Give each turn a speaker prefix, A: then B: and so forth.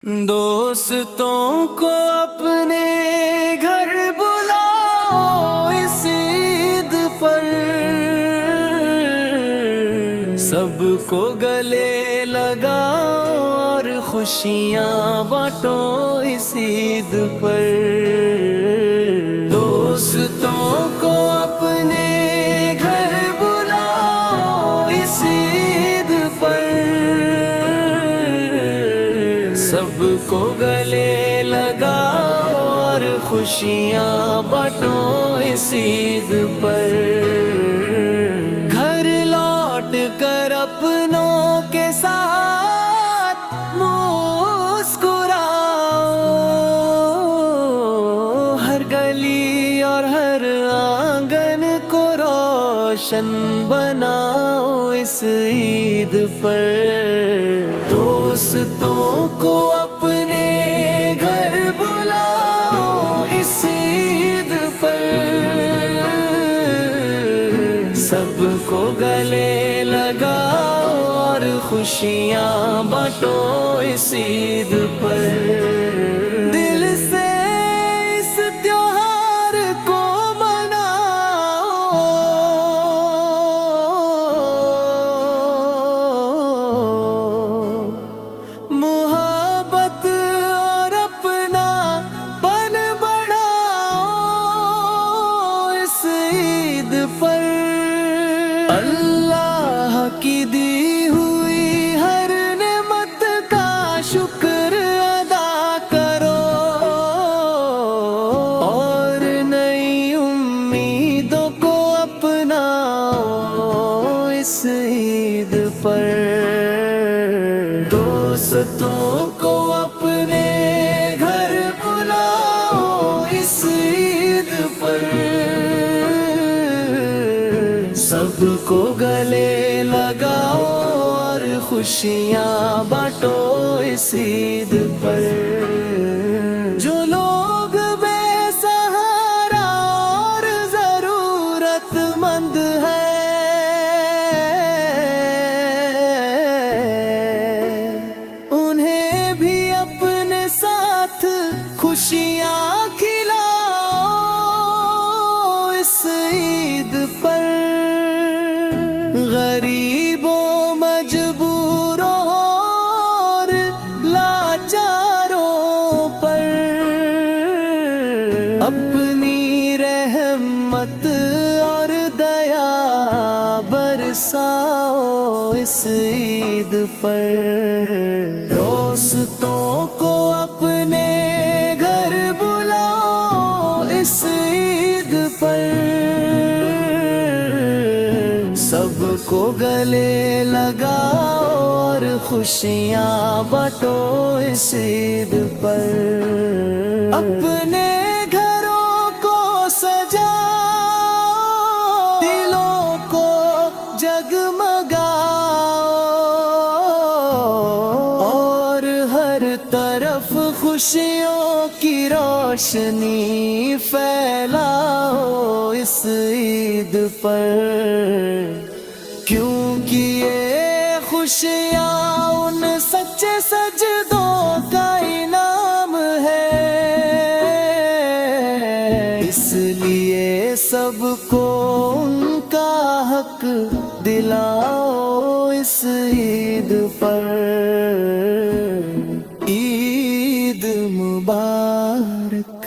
A: دوستوں کو اپنے گھر بلاؤ اس عید پر، سب کو گلے لگاؤ اور خوشیاں بانٹو اس عید پر۔ دوستوں کو اپنے گھر بلاؤ اس عید پر، سب کو گلے لگاؤ اور خوشیاں بانٹو اس عید پر۔ گھر لوٹ کر اپنوں کے ساتھ مسکراؤ، ہر گلی اور ہر آنگن کو روشن بناؤ اس عید پر۔ دوستوں کو اپنے گھر بلاؤ اس عید پر، سب کو گلے لگاؤ اور خوشیاں بانٹو اس عید پر۔ دل سے اس تہوار کو مناؤ، محبت اور اپنا پن بڑھاؤ اس عید پر۔ اللہ کی دی ہوئی ہر نعمت کا شکر ادا کرو اور نئی امیدوں کو اپناؤ اس عید پر۔ دوستوں کو اپنے گھر بلاؤ اس عید پر، سب کو گلے لگاؤ اور خوشیاں بانٹو اس عید پر۔ جو لوگ بے سہارا اور ضرورت مند ہیں، انہیں بھی اپنے ساتھ خوشیاں کھلاؤ اس عید پر۔ غریبوں، مجبوروں اور لاچاروں پر اپنی رحمت اور دیا برساؤ اس عید پر۔ دوستوں کو اپنے گھر بلاؤ اس عید پر، سب کو گلے لگاؤ اور خوشیاں بانٹو اس عید پر۔ اپنے گھروں کو سجاؤ، دلوں کو جگمگاؤ اور ہر طرف خوشیوں کی روشنی پھیلاؤ اس عید پر۔ کیونکہ یہ خوشیاں ان سچے سجدوں کا انعام ہے، اس لیے سب کو ان کا حق دلاؤ اس عید پر۔ عید مبارک۔